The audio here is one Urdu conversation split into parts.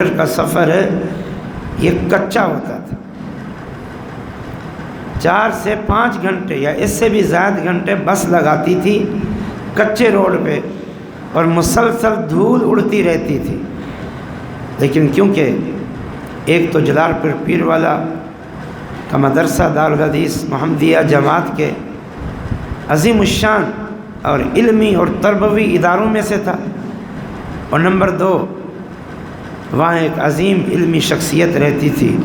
کا سفر ہے یہ کچا ہوتا تھا، 4 سے 5 گھنٹے یا اس سے بھی زائد گھنٹے بس لگاتی تھی کچے روڈ پہ، اور مسلسل دھول اڑتی رہتی تھی۔ لیکن کیونکہ ایک تو جلال پور پیر والا کا مدرسہ دارالحدیث محمدیہ جماعت کے عظیم الشان اور علمی اور تربوی اداروں میں سے تھا، اور نمبر 2 وہاں ایک عظیم علمی شخصیت رہتی تھی،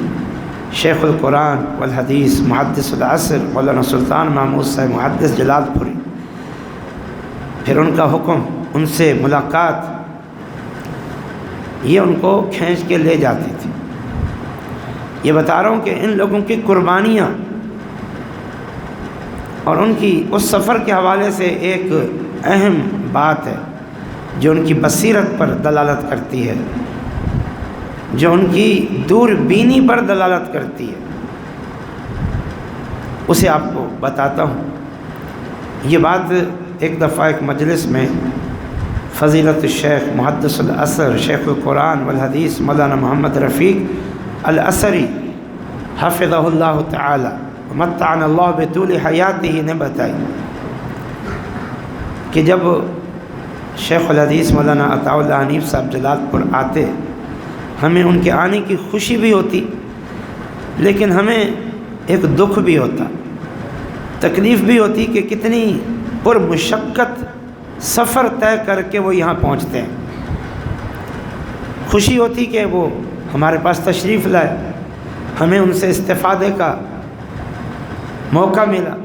شیخ القرآن والحدیث محدث العصر مولانا سلطان محمود صاحب محدث جلال پوری۔ پھر ان کا حکم، ان سے ملاقات، یہ ان کو کھینچ کے لے جاتی تھی۔ یہ بتا رہا ہوں کہ ان لوگوں کی قربانیاں اور ان کی اس سفر کے حوالے سے ایک اہم بات ہے جو ان کی بصیرت پر دلالت کرتی ہے، جو ان کی دور بینی پر دلالت کرتی ہے، اسے آپ کو بتاتا ہوں۔ یہ بات ایک دفعہ ایک مجلس میں فضیلت الشیخ محدث العصر شیخ القرآن والحدیث مولانا محمد رفیق العصری حفظہ اللہ تعالی ومتعنا اللہ بطول حیاتہ نے بتائی کہ جب شیخ الحدیث مولانا عطاء اللہ حنیف صاحب جلال پور آتے، ہمیں ان کے آنے کی خوشی بھی ہوتی، لیکن ہمیں ایک دکھ بھی ہوتا، تکلیف بھی ہوتی کہ کتنی پرمشقت سفر طے کر کے وہ یہاں پہنچتے ہیں۔ خوشی ہوتی کہ وہ ہمارے پاس تشریف لائے، ہمیں ان سے استفادے کا موقع ملا۔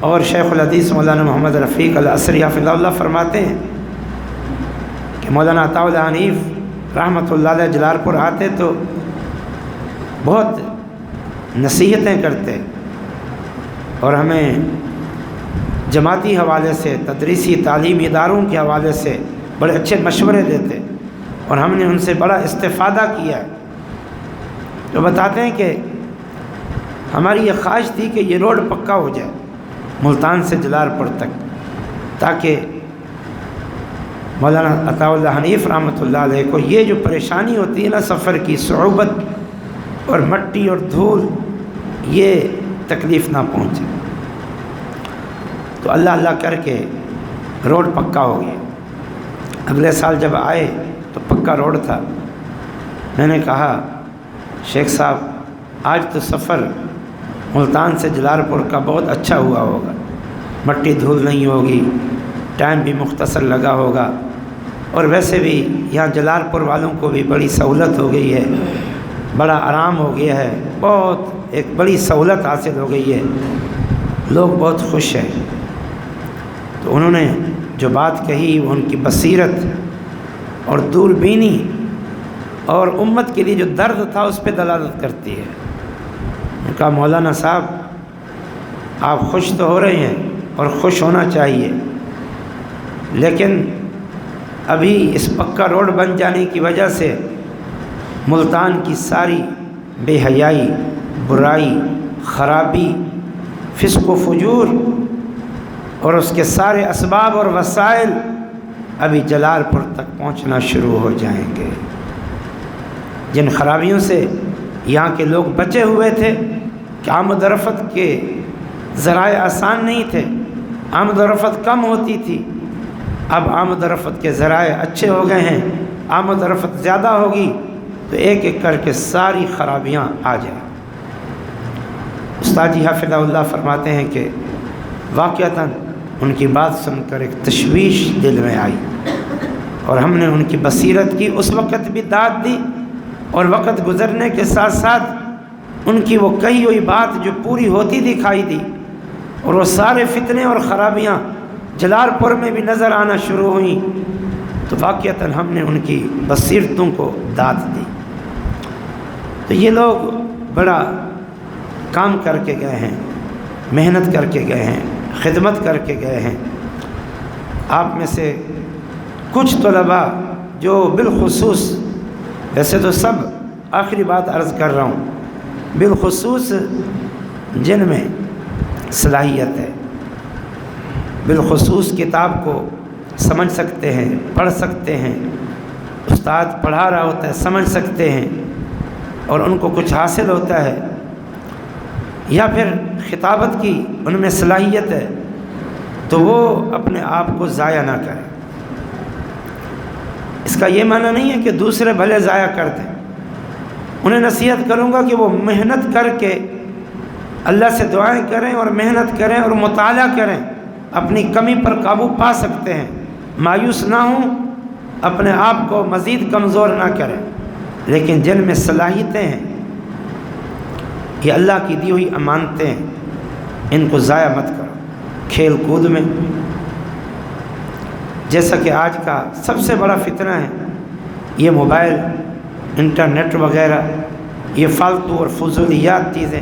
اور شیخ الحدیث مولانا محمد رفیق العصری حفظہ اللہ فرماتے ہیں کہ مولانا عطاء اللہ حنیف رحمۃ اللہ علیہ جلال پور آتے تو بہت نصیحتیں کرتے اور ہمیں جماعتی حوالے سے، تدریسی تعلیمی اداروں کے حوالے سے بڑے اچھے مشورے دیتے، اور ہم نے ان سے بڑا استفادہ کیا ہے۔ تو بتاتے ہیں کہ ہماری یہ خواہش تھی کہ یہ روڈ پکا ہو جائے ملتان سے جلال پور تک، تاکہ مولانا عطاء اللہ حنیف رحمۃ اللہ علیہ کو یہ جو پریشانی ہوتی ہے نا سفر کی، صعوبت اور مٹی اور دھول، یہ تکلیف نہ پہنچے۔ تو اللہ اللہ کر کے روڈ پکا ہو گیا۔ اگلے سال جب آئے تو پکا روڈ تھا۔ میں نے کہا شیخ صاحب آج تو سفر ملتان سے جلال پور کا بہت اچھا ہوا ہوگا، مٹی دھول نہیں ہوگی، ٹائم بھی مختصر لگا ہوگا، اور ویسے بھی یہاں جلال پور والوں کو بھی بڑی سہولت ہو گئی ہے، بڑا آرام ہو گیا ہے، بہت ایک بڑی سہولت حاصل ہو گئی ہے، لوگ بہت خوش ہیں۔ تو انہوں نے جو بات کہی وہ ان کی بصیرت اور دور بینی اور امت کے لیے جو درد تھا اس پہ دلالت کرتی ہے۔ ان کا مولانا صاحب آپ خوش تو ہو رہے ہیں اور خوش ہونا چاہیے، لیکن ابھی اس پکا روڈ بن جانے کی وجہ سے ملتان کی ساری بے حیائی، برائی، خرابی، فسق و فجور اور اس کے سارے اسباب اور وسائل ابھی جلال پور تک پہنچنا شروع ہو جائیں گے۔ جن خرابیوں سے یہاں کے لوگ بچے ہوئے تھے کہ آمد و رفت کے ذرائع آسان نہیں تھے، آمد و رفت کم ہوتی تھی، اب آمد و رفت کے ذرائع اچھے ہو گئے ہیں، آمد و رفت زیادہ ہوگی تو ایک ایک کر کے ساری خرابیاں آ جائیں۔ استاد جی حافظہ اللہ فرماتے ہیں کہ واقعتاً ان کی بات سن کر ایک تشویش دل میں آئی، اور ہم نے ان کی بصیرت کی اس وقت بھی داد دی، اور وقت گزرنے کے ساتھ ساتھ ان کی وہ کہی ہوئی بات جو پوری ہوتی دکھائی دی، اور وہ سارے فتنے اور خرابیاں جلال پور میں بھی نظر آنا شروع ہوئیں، تو واقعتاً ہم نے ان کی بصیرتوں کو داد دی۔ تو یہ لوگ بڑا کام کر کے گئے ہیں، محنت کر کے گئے ہیں، خدمت کر کے گئے ہیں۔ آپ میں سے کچھ طلباء جو بالخصوص، ویسے تو سب، آخری بات عرض کر رہا ہوں، بالخصوص جن میں صلاحیت ہے، بالخصوص کتاب کو سمجھ سکتے ہیں، پڑھ سکتے ہیں، استاد پڑھا رہا ہوتا ہے سمجھ سکتے ہیں اور ان کو کچھ حاصل ہوتا ہے، یا پھر خطابت کی ان میں صلاحیت ہے، تو وہ اپنے آپ کو ضائع نہ کریں۔ اس کا یہ معنی نہیں ہے کہ دوسرے بھلے ضائع کر دیں، انہیں نصیحت کروں گا کہ وہ محنت کر کے اللہ سے دعائیں کریں اور محنت کریں اور مطالعہ کریں، اپنی کمی پر قابو پا سکتے ہیں، مایوس نہ ہوں، اپنے آپ کو مزید کمزور نہ کریں، لیکن جن میں صلاحیتیں ہیں، یہ اللہ کی دی ہوئی امانتیں ہیں، ان کو ضائع مت کرو۔ کھیل کود میں جیسا کہ آج کا سب سے بڑا فتنہ ہے یہ موبائل، انٹرنیٹ وغیرہ، یہ فالتو اور فضولیات چیزیں،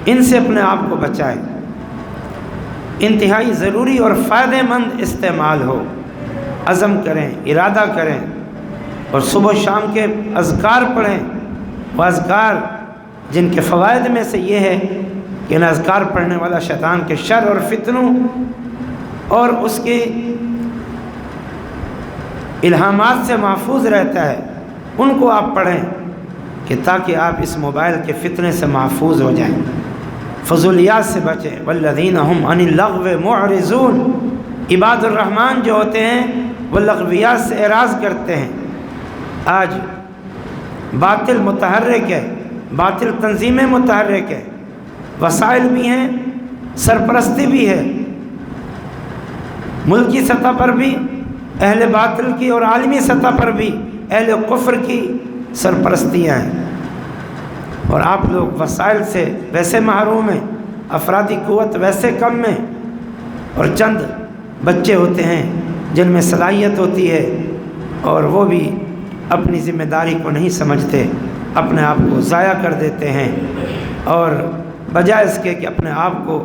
ان سے اپنے آپ کو بچائیں۔ انتہائی ضروری اور فائدہ مند استعمال ہو، عزم کریں، ارادہ کریں، اور صبح و شام کے اذکار پڑھیں۔ وہ اذکار جن کے فوائد میں سے یہ ہے کہ ان اذکار پڑھنے والا شیطان کے شر اور فتنوں اور اس کے الہامات سے محفوظ رہتا ہے، ان کو آپ پڑھیں کہ تاکہ آپ اس موبائل کے فتنے سے محفوظ ہو جائیں، فضولیات سے بچیں۔ والذین هم عن اللغو معرضون، عباد الرحمن جو ہوتے ہیں وہ لغویات سے اعراض کرتے ہیں۔ آج باطل متحرک ہے، باطل تنظیمیں متحرک ہے، وسائل بھی ہیں، سرپرستی بھی ہے، ملکی سطح پر بھی اہل باطل کی اور عالمی سطح پر بھی اہل کفر کی سرپرستیاں ہیں، اور آپ لوگ وسائل سے ویسے محروم ہیں، افرادی قوت ویسے کم میں، اور چند بچے ہوتے ہیں جن میں صلاحیت ہوتی ہے اور وہ بھی اپنی ذمہ داری کو نہیں سمجھتے، اپنے آپ کو ضائع کر دیتے ہیں، اور بجائے اس کے کہ اپنے آپ کو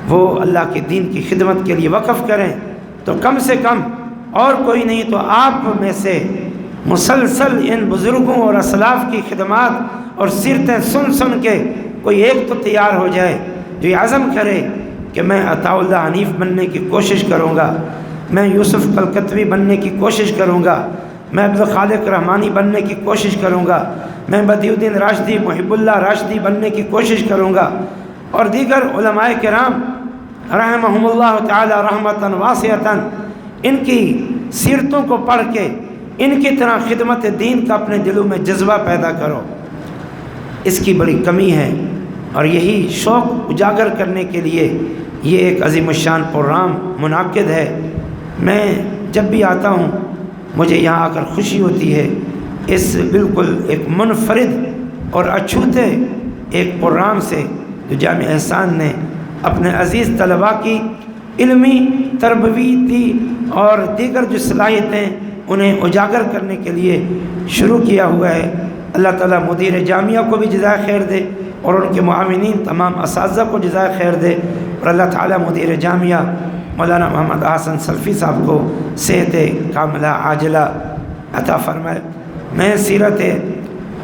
وہ اللہ کے دین کی خدمت کے لیے وقف کریں، تو کم سے کم اور کوئی نہیں تو آپ میں سے مسلسل ان بزرگوں اور اسلاف کی خدمات اور سیرتیں سن سن کے کوئی ایک تو تیار ہو جائے جو یہ عزم کرے کہ میں عطاء اللہ حنیف بننے کی کوشش کروں گا، میں یوسف کلکتوی بننے کی کوشش کروں گا، میں عبدالخالق رحمانی بننے کی کوشش کروں گا، میں بدیع الدین راشدی، محب اللہ راشدی بننے کی کوشش کروں گا، اور دیگر علماء کرام رحمہم اللہ تعالی رحمتاً واسعتاً، ان کی سیرتوں کو پڑھ کے ان کی طرح خدمت دین کا اپنے دلوں میں جذبہ پیدا کرو۔ اس کی بڑی کمی ہے، اور یہی شوق اجاگر کرنے کے لیے یہ ایک عظیم الشان پروگرام منعقد ہے۔ میں جب بھی آتا ہوں مجھے یہاں آ کر خوشی ہوتی ہے، اس بالکل ایک منفرد اور اچھوتے ایک پروگرام سے جو جامعہ احسان نے اپنے عزیز طلباء کی علمی، تربیتی اور دیگر جو صلاحیتیں انہیں اجاگر کرنے کے لیے شروع کیا ہوا ہے۔ اللہ تعالیٰ مدیر جامعہ کو بھی جزائے خیر دے، اور ان کے معاونین تمام اساتذہ کو جزائے خیر دے، اور اللہ تعالیٰ مدیر جامعہ مولانا محمد حسن سلفی صاحب کو صحت کاملہ عاجلہ عطا فرمائے۔ میں سیرت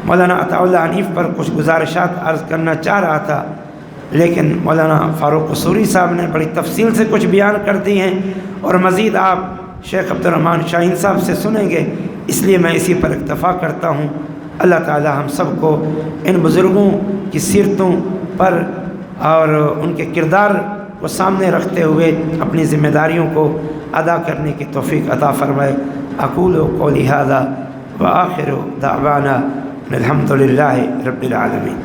مولانا عطاء اللہ حنیف پر کچھ گزارشات عرض کرنا چاہ رہا تھا، لیکن مولانا فاروق قصوری صاحب نے بڑی تفصیل سے کچھ بیان کر دی ہیں، اور مزید آپ شیخ عبد الرحمن شاہین صاحب سے سنیں گے، اس لیے میں اسی پر اکتفا کرتا ہوں۔ اللہ تعالی ہم سب کو ان بزرگوں کی سیرتوں پر اور ان کے کردار کو سامنے رکھتے ہوئے اپنی ذمہ داریوں کو ادا کرنے کی توفیق عطا فرمائے۔ اقول قولی ھذا وآخر دعوانا الحمد للہ رب العالمین۔